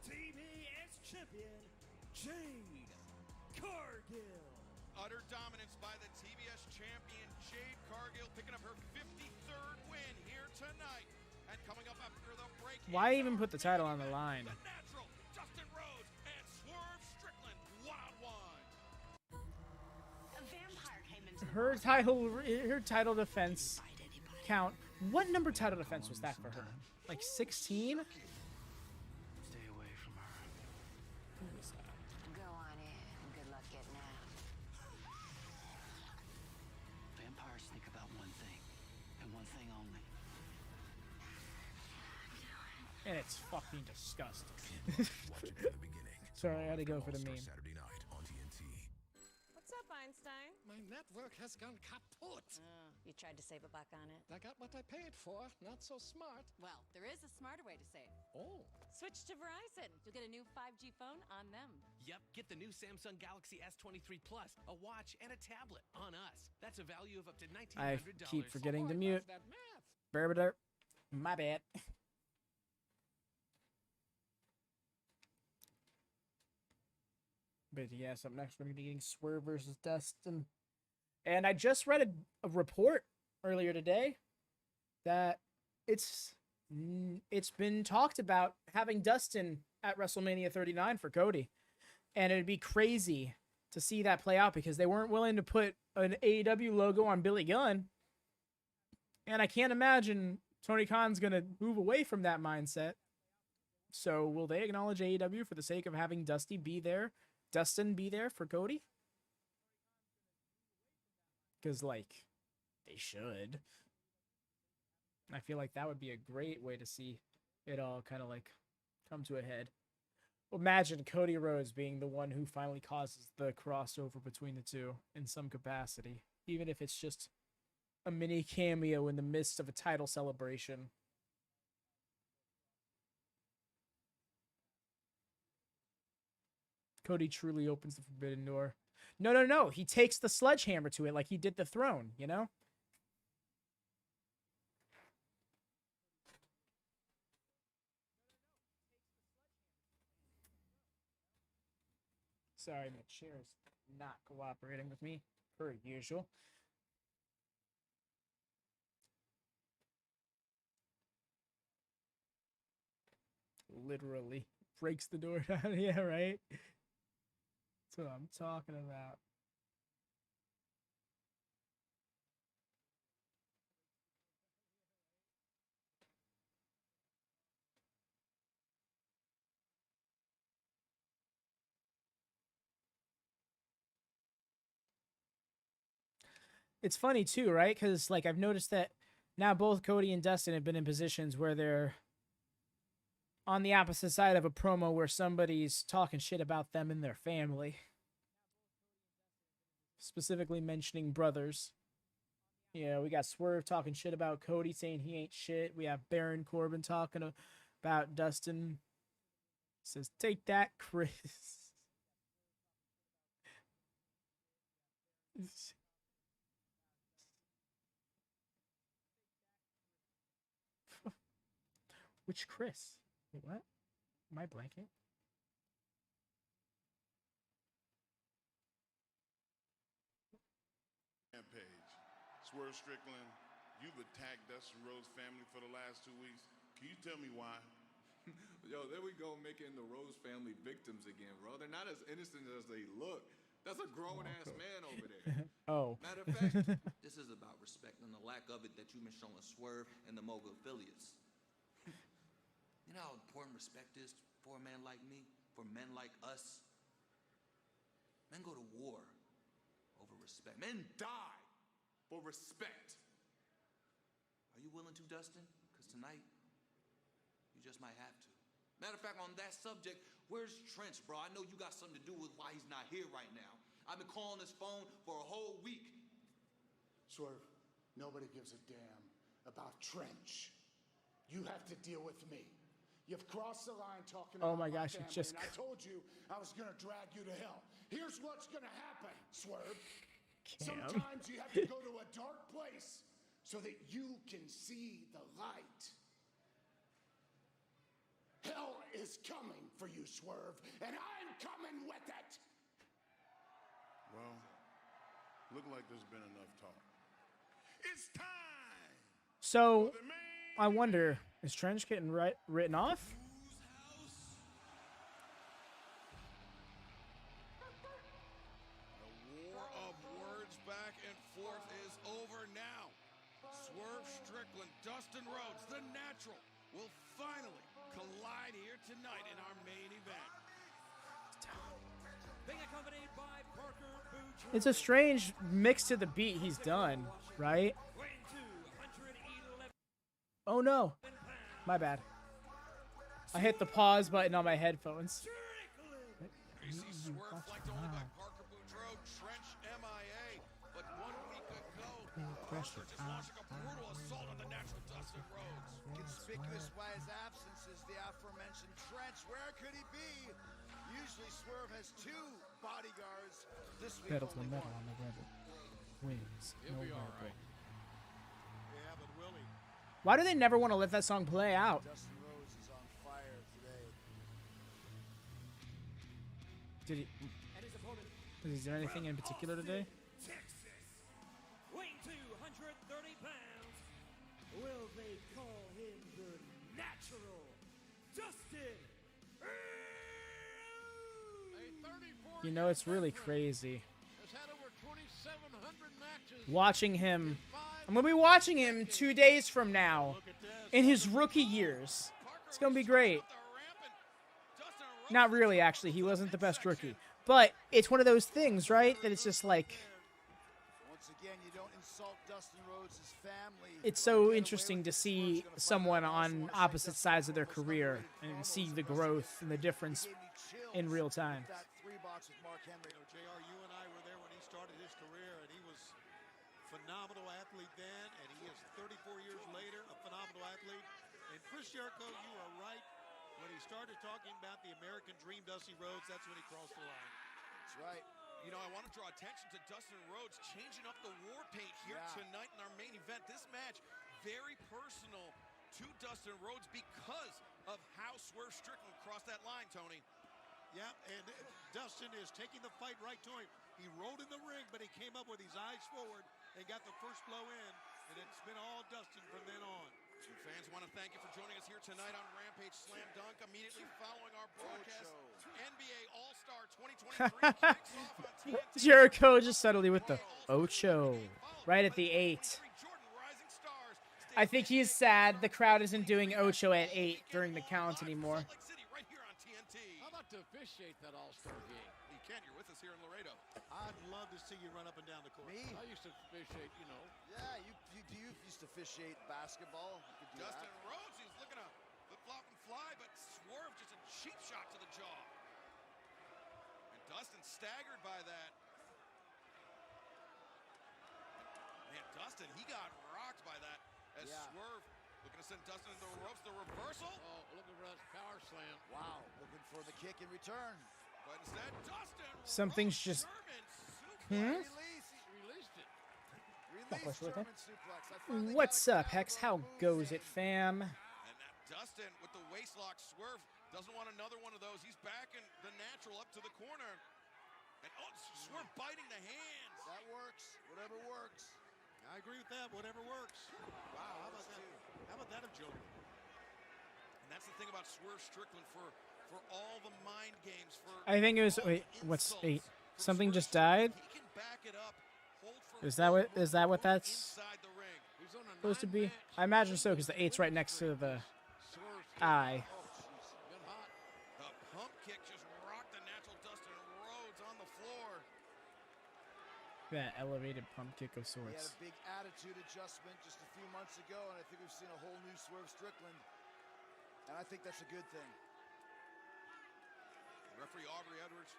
TBS champion, Jade Cargill. Utter dominance by the TBS champion, Jade Cargill, picking up her 53rd win here tonight. And coming up after the break. Why even put the title on the line? The natural, Dustin Rhodes and Swerve Strickland, one-on-one. A vampire came into Her title defense count. What number title defense was that for her? Like 16? Stay away from her. Go on in. Good luck getting out. Vampires think about one thing, and one thing only. And it's fucking disgusting. Watch it from the beginning. Sorry, I had to go for the All-Star meme. Saturday night on TNT. What's up, Einstein? My network has gone kaput. You tried to save a buck on it? I got what I paid for. Not so smart. Well, there is a smarter way to save. Oh. Switch to Verizon. You'll get a new 5G phone on them. Yep, get the new Samsung Galaxy S23 Plus, a watch, and a tablet on us. That's a value of up to $1,900. I keep forgetting to mute. That math. Berber, my bad. But yes, up next we're going to be getting Swerve versus Dustin. And I just read a report earlier today that it's been talked about having Dustin at WrestleMania 39 for Cody. And it'd be crazy to see that play out because they weren't willing to put an AEW logo on Billy Gunn. And I can't imagine Tony Khan's going to move away from that mindset. So will they acknowledge AEW for the sake of having Dustin be there for Cody? Because, like, they should. I feel like that would be a great way to see it all kind of, like, come to a head. Imagine Cody Rhodes being the one who finally causes the crossover between the two in some capacity. Even if it's just a mini cameo in the midst of a title celebration. Cody truly opens the forbidden door. No. He takes the sledgehammer to it like he did the throne, you know? Sorry, my chair is not cooperating with me, per usual. Literally breaks the door down. Yeah, right? That's what I'm talking about. It's funny too, right? Because like I've noticed that now both Cody and Dustin have been in positions where they're on the opposite side of a promo where somebody's talking shit about them and their family. Specifically mentioning brothers. Yeah, we got Swerve talking shit about Cody, saying he ain't shit. We have Baron Corbin talking about Dustin. Says, take that, Chris. Which Chris? Wait, what? Am I blanking? Rampage. Swerve Strickland, you've attacked Dustin Rhodes' family for the last 2 weeks. Can you tell me why? Yo, there we go, making the Rhodes family victims again, bro. They're not as innocent as they look. That's a grown-ass man over there. Oh. Matter of fact, this is about respect and the lack of it that you've been showing Swerve and the Mogul affiliates. You know how important respect is for a man like me, for men like us? Men go to war over respect. Men die for respect. Are you willing to, Dustin? Because tonight, you just might have to. Matter of fact, on that subject, where's Trench, bro? I know you got something to do with why he's not here right now. I've been calling his phone for a whole week. Swerve, nobody gives a damn about Trench. You have to deal with me. You've crossed the line talking about my gosh, family, just... and I told you I was going to drag you to hell. Here's what's going to happen, Swerve. Sometimes you have to go to a dark place so that you can see the light. Hell is coming for you, Swerve, and I'm coming with it. Well, look like there's been enough talk. It's time. So, I wonder, is Trench getting written off? The war of words back and forth is over now. Swerve Strickland, Dustin Rhodes, the natural, will finally collide here tonight in our main event. Being accompanied by Parker Boucher. It's a strange mix to the beat he's done, right? Oh no. My bad. I hit the pause button on my headphones. You see Swerve flanked only by Parker Boudreaux, Trench MIA. But 1 week ago, Parker just launching a brutal assault on the natural Dustin Rhodes. Conspicuous by his absence is the aforementioned Trench. Where could he be? Usually Swerve has 2 bodyguards. This week Pedal to the only metal on one. the rebel. Wins. He'll No be all rebel. right. Yeah, but will he? Why do they never want to let that song play out? Dustin Rhodes is on fire today. Did he do anything in particular today? Texas, weighing 230 pounds. Will they call him the natural Dustin? You know, it's really crazy. Has had over 2,700 matches. Watching him. I'm going to be watching him 2 days from now in his rookie years. It's going to be great. Not really, actually. He wasn't the best rookie. But it's one of those things, right? That it's just like... Once again, you don't insult Dustin Rhodes' family. It's so interesting to see someone on opposite sides of their career and see the growth and the difference in real time. That 3-box with Mark Henry. JR, you and I were there when he started his career, and he was a phenomenal athlete then, and he is 34 years later a phenomenal athlete. And Chris Jericho, you are right. When he started talking about the American Dream, Dusty Rhodes, that's when he crossed the line. That's right. You know, I want to draw attention to Dustin Rhodes changing up the war paint here tonight in our main event. This match, very personal to Dustin Rhodes because of how Swerve Strickland crossed that line, Tony. Yeah, and Dustin is taking the fight right to him. He rolled in the ring, but he came up with his eyes forward and got the first blow in, and it's been all Dustin from then on. Some fans want to thank you for joining us here tonight on Rampage Slam Dunk. Immediately following our broadcast, NBA All-Star 2023 kicks off on TNT. Jericho just subtly with the Ocho right at the 8. I think he's sad the crowd isn't doing Ocho at 8 during the count anymore. How about to officiate that All-Star game? You can. You're with us here in Laredo. I'd love to see you run up and down the court. Me? I used to officiate, you know. Yeah, you used to officiate basketball. You could do Dustin that. Rhodes, he's looking to flip-flop and fly, but Swerve just a cheap shot to the jaw. And Dustin staggered by that. Man, Dustin, he got rocked by that as Swerve looking to send Dustin into the ropes. The reversal. Oh, looking for that power slam. Wow, looking for the kick in return. But instead, Dustin Something's just... Released it. Release German suplex. I finally What's got a up, Hex? How goes it, fam? And that Dustin with the waist lock. Swerve doesn't want another one of those. He's backing the natural up to the corner. And Swerve biting the hands. That works. Whatever works. I agree with that. Whatever works. Wow, how about that? How about that agility? And that's the thing about Swerve Strickland for all the mind games. I think it was... Wait, what's 8? Something just died? He can back it up. Is that what that's supposed to be? I imagine so, because the 8's right next to the eye. The pump kick just rocked the natural Dustin Rhodes on the floor. That elevated pump kick of He had sorts. a big attitude adjustment just a few months ago, and I think we've seen a whole new Swerve Strickland. And I think that's a good thing. Referee Aubrey Edwards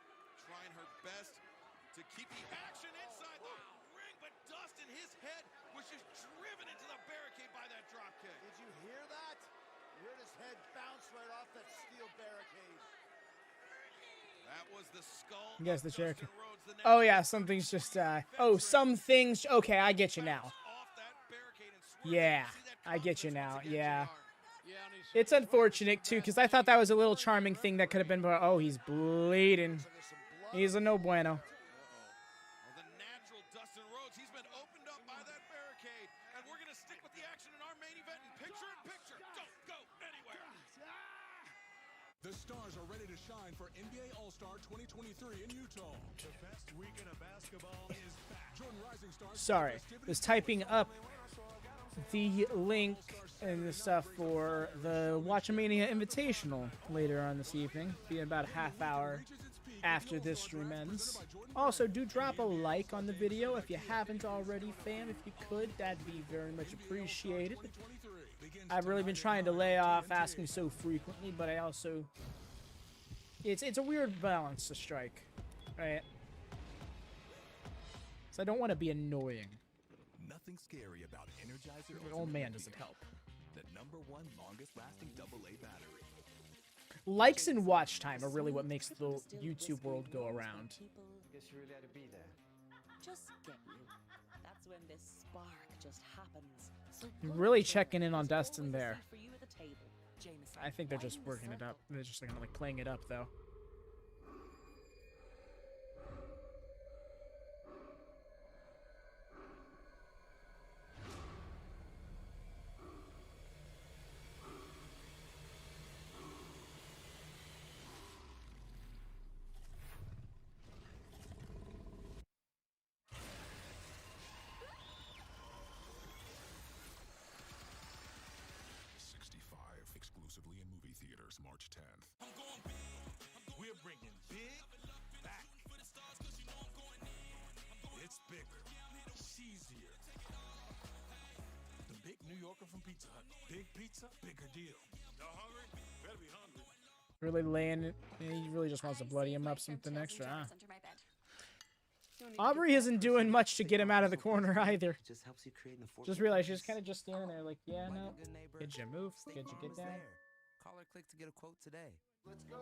trying her best to keep the action inside the ring, but Dustin, his head was just driven into the barricade by that drop kick. Did you hear that? You heard his head bounce right off that steel barricade. That was the skull. Yes, the Jericho. Oh yeah, something's just oh, some things. Okay, I get you now. Yeah, I get you now. Yeah. It's unfortunate too, because I thought that was a little charming thing that could have been. Oh, he's bleeding. He's a no bueno. The natural Dustin Rhodes, he's been opened up by that barricade, and we're gonna stick with the action in our main event in picture-in-picture. Don't go anywhere. The stars are ready to shine for NBA All-Star 2023 in Utah. The best weekend of basketball is back. Jordan Rising Stars. Sorry, was typing up the link and the stuff for the WatchaMania Invitational later on this evening. Be about a half hour after this stream ends. Also, do drop a like on the video if you haven't already, fam. If you could, that'd be very much appreciated. I've really been trying to lay off asking so frequently, but I also... It's a weird balance to strike, right? So I don't want to be annoying. Nothing scary about Energizer. Oh man, does it help. The #1 longest lasting AA battery. Likes and watch time are really what makes the YouTube world go around. Guess you really had to be there. Just get you. That's when this spark just happens. So Really checking in on Dustin there. for you at the table, Jameson. I think they're just working it up. They're just kind of like playing it up, though. Exclusively in movie theaters March 10th. We're bringing big back. It's bigger, cheesier. The big New Yorker from Pizza Hut. Big pizza, bigger deal. Y'all hungry? Better be hungry. Really laying it. He really just wants to bloody him up something extra, huh? Aubrey isn't doing much to get him out of the corner either. Just helps you create an Just realized she's kind of just standing there like, yeah, no. Could you move? Could you get down? Call or click to get a quote today. Let's go.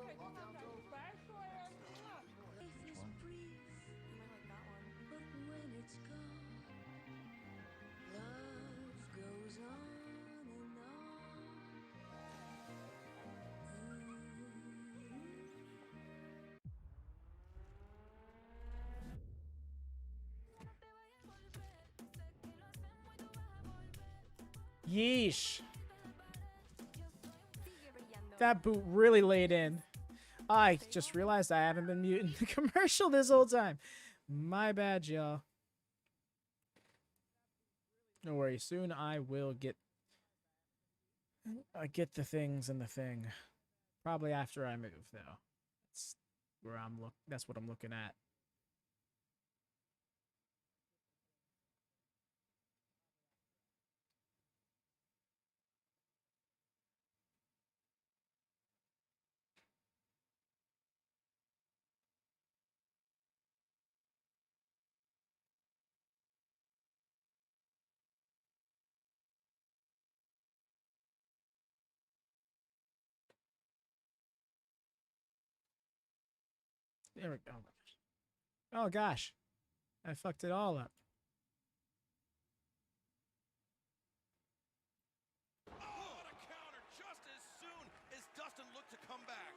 Yeesh. That boot really laid in. I just realized I haven't been muting the commercial this whole time. My bad, y'all. No worry. Soon I will get the things in the thing. Probably after I move, though. That's where that's what I'm looking at. There we go. Oh gosh, I fucked it all up. What a counter just as soon as Dustin looked to come back.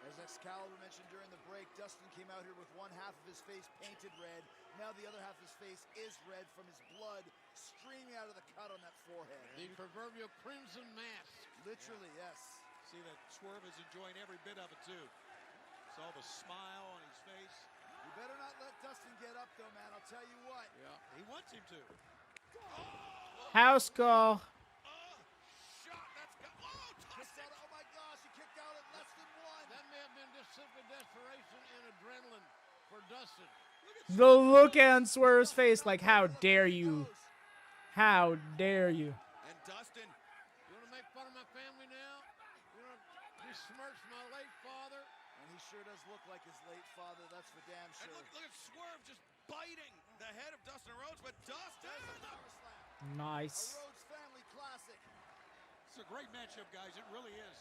As Excalibur mentioned during the break, Dustin came out here with one half of his face painted red. Now the other half of his face is red from his blood streaming out of the cut on that forehead. The proverbial crimson mask. Literally, yes. See that Swerve is enjoying every bit of it, too. Saw the smile on his face. You better not let Dustin get up, though, man. I'll tell you what. Yeah, he wants him to. House call. Oh my gosh, he kicked out at less than one. That may have been just simple desperation and adrenaline for Dustin. The look on Swerve's face, like, how dare you? How dare you? And Dustin, you want to make fun of my family now? You want to besmirch my late father? And he sure does look like his late father, that's for damn sure. And look at Swerve just biting the head of Dustin Rhodes, but Dustin! Nice. A Rhodes family classic. It's a great matchup, guys. It really is.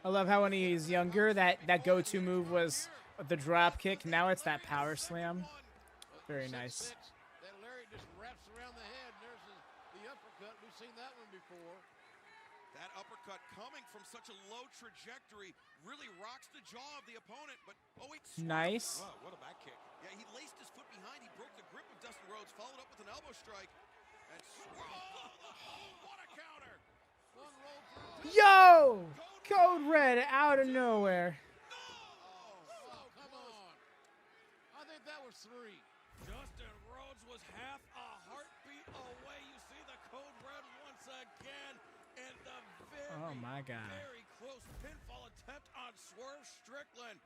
I love how when he's younger, that go-to move was the drop kick. Now it's that power slam. Very nice. That Larry just wraps around the head. There's the uppercut. We've seen that one before. That uppercut coming from such a low trajectory really rocks the jaw of the opponent, but oh wait. Nice. Wow, what a back kick. Yeah, he laced his foot behind. He broke the grip of Dustin Rhodes, followed up with an elbow strike. And what a counter! Yo! Code Red out of nowhere. Oh, come on. I think that was 3. Dustin Rhodes was half a heartbeat away. You see the Code Red once again. And the very close pinfall attempt on Swerve Strickland.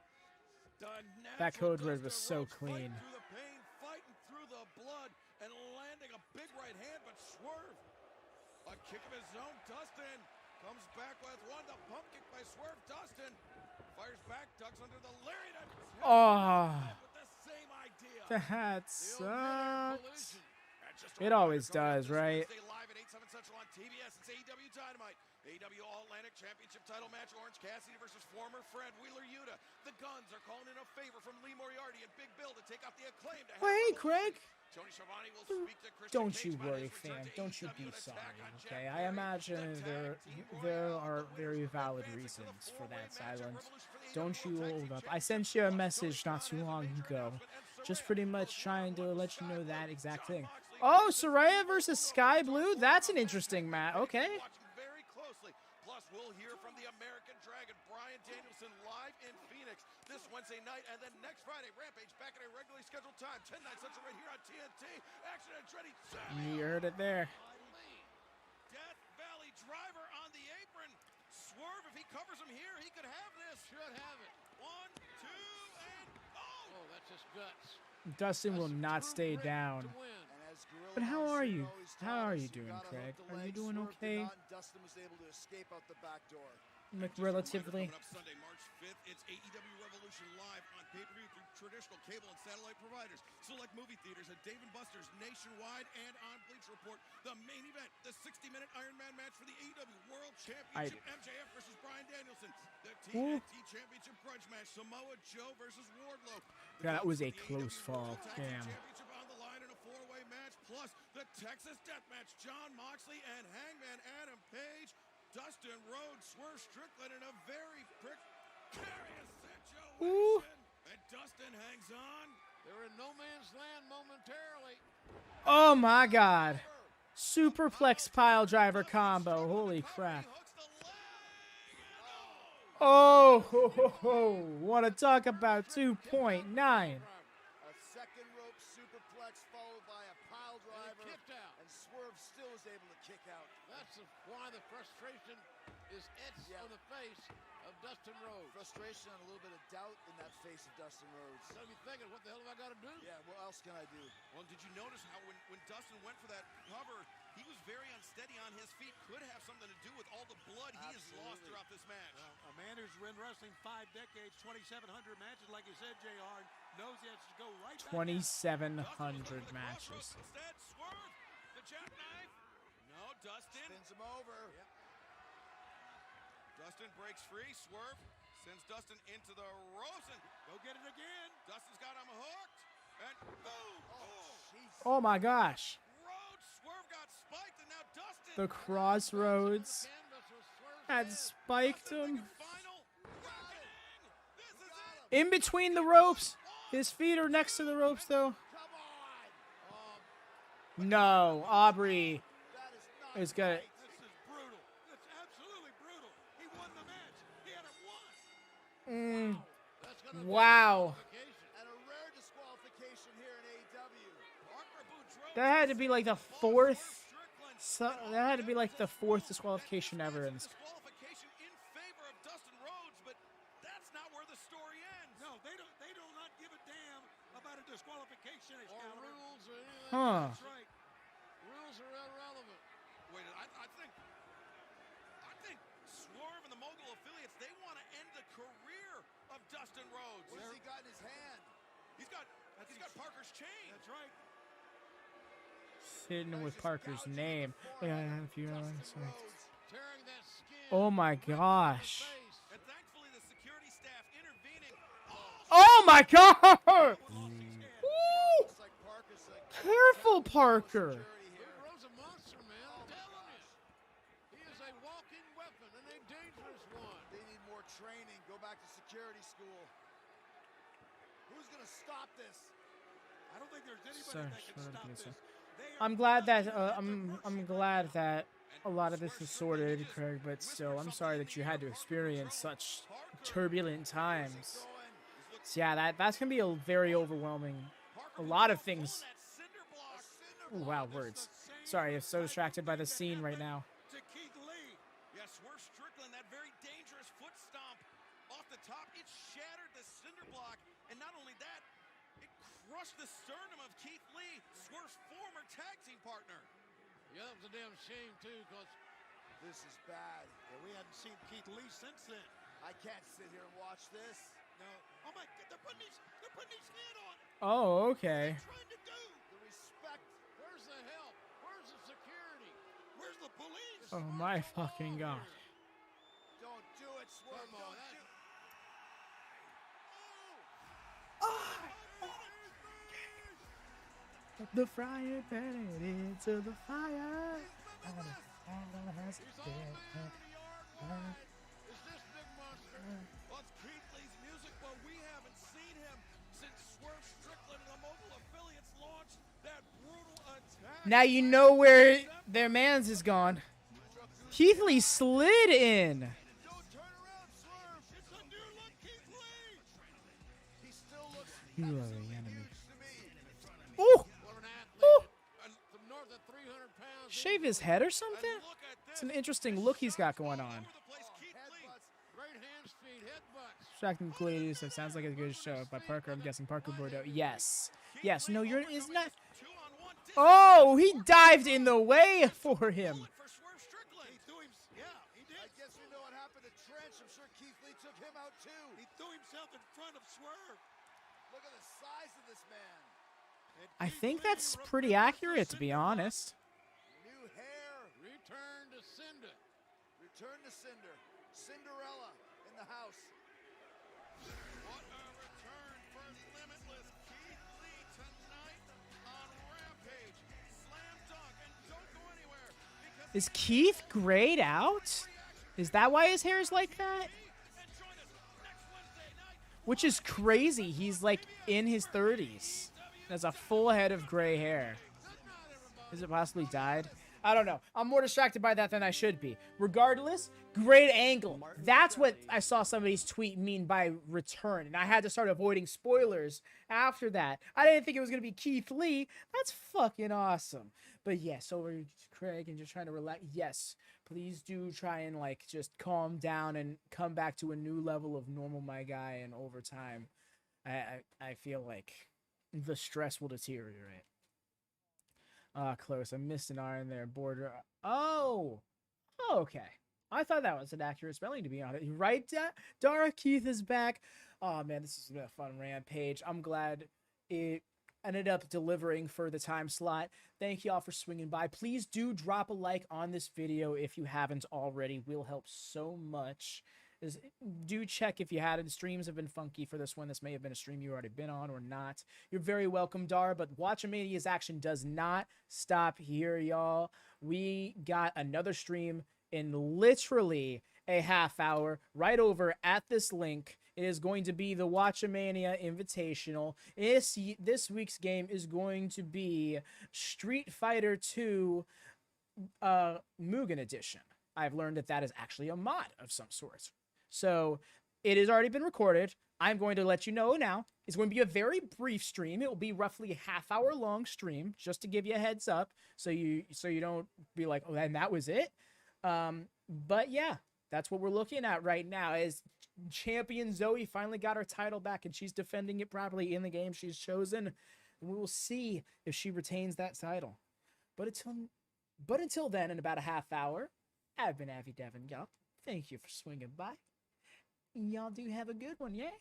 That Code Red was so clean. Through the pain, fighting through the blood, and landing a big right hand, but Swerve, a kick of his own. Dustin comes back with one. The pump kick by Swerve. Dustin fires back, ducks under the lariat. Oh, with the same idea. that sucks. It always does, right? Live at 8/7 Central on TBS. It's AEW Dynamite. AEW All-Atlantic Championship title match. Orange Cassidy versus former Fred Wheeler Yuta. The Guns are calling in a favor from Lee Moriarty and Big Bill to take out the Acclaim. Well, hey, Craig. Tony Schiavone will speak to Christian Don't you Cage about worry, his return fam. to Don't you AEW be and sorry, attack on okay? Jack I Perry. imagine there are very valid reasons for that silence. Don't you hold up. I sent you a message not too long ago. Just pretty much trying to let you know that exact thing. Oh, Saraya versus Sky Blue? That's an interesting match. Okay. Very closely. Plus, we'll hear from the American Dragon, Bryan Danielson, live in Phoenix this Wednesday night, and then next Friday, Rampage back at a regularly scheduled time, 10/9 Central, right here on TNT. Action and Trinity. You heard it there. Death Valley Driver on the apron. Swerve, if he covers him here, he could have this. Should have it. 1, 2, and oh, that's just guts. Dustin will not stay down. But how are you? How are you doing, Craig? Are you doing okay? Dustin was able to escape out the back door. Like, relatively. Coming up Sunday, March 5th, it's AEW Revolution live on pay-per-view through traditional cable and satellite providers, select movie theaters at Dave & Buster's nationwide, and on Bleacher Report. The main event, the 60-minute Iron Man match for the AEW World Championship, MJF versus Bryan Danielson. The TNT Championship grudge match, Samoa Joe versus Wardlow. That was a close fall. Damn. Championship on the line in a 4-way match, plus the Texas Death Match, Jon Moxley and Hangman Adam Page. Dustin Rhodes, Swerve Strickland in a very precarious situation. And Dustin hangs on. They're in no man's land momentarily. Oh my God. Superplex pile driver combo. Holy crap. Oh, ho, ho, ho. Want to talk about 2.9. A second rope superplex followed by a pile driver. And Swerve still was able to kick out. That's why the frustration is etched on the face of Dustin Rhodes. Frustration and a little bit of doubt in that face of Dustin Rhodes. He's gonna be thinking, what the hell have I got to do? Yeah, what else can I do? Well, did you notice how when Dustin went for that cover, he was very unsteady on his feet. Could have something to do with all the blood he has lost throughout this match. A man who's been wrestling 5 decades, 2,700 matches, like you said, JR, knows he has to go right back. 2,700 matches. Instead, Swerve, the jackknife. No, Dustin. Spins him over. Yep. Dustin breaks free. Swerve sends Dustin into the ropes and go get it again. Dustin's got him hooked. And boom! Oh my gosh. Rhodes, Swerve got spiked, and now Dustin. The Crossroads had spiked him. In between the ropes. His feet are next to the ropes, though. No, Aubrey is good. This is brutal. It's absolutely brutal. He won the match. He had it won. Wow. And a rare disqualification here in AEW. That had to be like the fourth. That had to be like the fourth disqualification ever in this. Disqualification in favor of Dustin Rhodes, but that's not where the story ends. No, they do not give a damn about a disqualification. Or rules or anything. Huh. That's right. Rules are irrelevant. Wait, I think Swerve and the Mogul affiliates, they want to end the career of Dustin Rhodes. What has he got in his hand? He's got Parker's chain. That's right. Sitting with Parker's name. Yeah, if you Tearing that skin. Oh my gosh. And thankfully the security staff intervening. Oh my god! Looks like Parker's like, Careful, Parker. Rhodes a monster, man. I'm telling you. He is a walking weapon and a dangerous one. they need more training. Go back to security school. Who's going to stop this? I don't think there's anybody that can stop this. I'm glad that I'm glad that a lot of this is sorted, Craig, but still, I'm sorry that you had to experience such turbulent times. So yeah, that's gonna be a very overwhelming. A lot of things. Ooh, wow, words. Sorry, I'm so distracted by the scene right now. To Keith Lee. Yes, Swerve Strickland, that very dangerous foot stomp off the top. It shattered the cinder block, and not only that, it crushed the sternum of Keith Lee, Swerve's former tag team partner. Yeah, that was a damn shame, too, because this is bad. Yeah, we hadn't seen Keith Lee since then. I can't sit here and watch this. No. Oh my God, they're putting his head on. Oh, okay. What are they trying to do? The respect. where's the help? Where's the security? Where's the police? Oh my fucking god. Don't do it, Swerve. Come on, Don't do The fryer pan into the fire. Is this big monster? Well, it's Keith Lee's music, but we haven't seen him since Swerve Strickland and the Mogul affiliates launched that brutal attack. Now you know where their mans is gone. Keith Lee slid in. Don't turn around, Swerve. It's a new look, Keith Lee. He still looks You are the enemy. to me. Ooh! What an athlete. From north of 300 pounds. Shave his head or something? It's an interesting look he's got going on. Great hands, feet, headbutts. Distracting Gladius, that sounds like a good show. By Parker, I'm guessing Parker Bordeaux. Yes. Yes, no, you're is not. Oh, he dived in the way for him. I guess we know what happened to Trench. I'm sure Keith Lee took him out too. He threw himself in front of Swerve. Look at the size of this man. I think that's pretty accurate, to be honest. New hair. Return to Cinder. Return to Cinder. Cinderella in the house. What a return for Limitless Keith Lee tonight on Rampage. Slam dunk, and don't go anywhere. Is Keith grayed out? Is that why his hair is like that? Which is crazy. He's like in his 30s. Has a full head of gray hair. Is it possibly dyed? I don't know. I'm more distracted by that than I should be. Regardless, great angle. That's what I saw somebody's tweet mean by return, and I had to start avoiding spoilers after that. I didn't think it was going to be Keith Lee. That's fucking awesome. But yes, over Craig and just trying to relax. Yes, please do try and like just calm down and come back to a new level of normal, my guy, and over time, I feel like the stress will deteriorate. Close. I missed an R in there. Border. Oh, okay. I thought that was an accurate spelling, to be honest. Right, Dara? Keith is back. Oh, man, this has been a fun Rampage. I'm glad it ended up delivering for the time slot. Thank y'all for swinging by. Please do drop a like on this video if you haven't already. Will help so much. Do check if you had it. The streams have been funky for this one. This may have been a stream you already been on or not. You're very welcome, Dar, but WatchaMania's action does not stop here, y'all. We got another stream in literally a half hour right over at this link. It is going to be the WatchaMania Invitational. This week's game is going to be Street Fighter 2 Mugen Edition. I've learned that that is actually a mod of some sort. So it has already been recorded. I'm going to let you know now. It's going to be a very brief stream. It will be roughly a half-hour long stream, just to give you a heads up, so you don't be like, oh, and that was it. But yeah, that's what we're looking at right now. Is champion Zoe finally got her title back, and she's defending it properly in the game she's chosen. We will see if she retains that title. But until then, in about a half hour, I've been Avi Devin, y'all. Thank you for swinging by. Y'all do have a good one, yeah?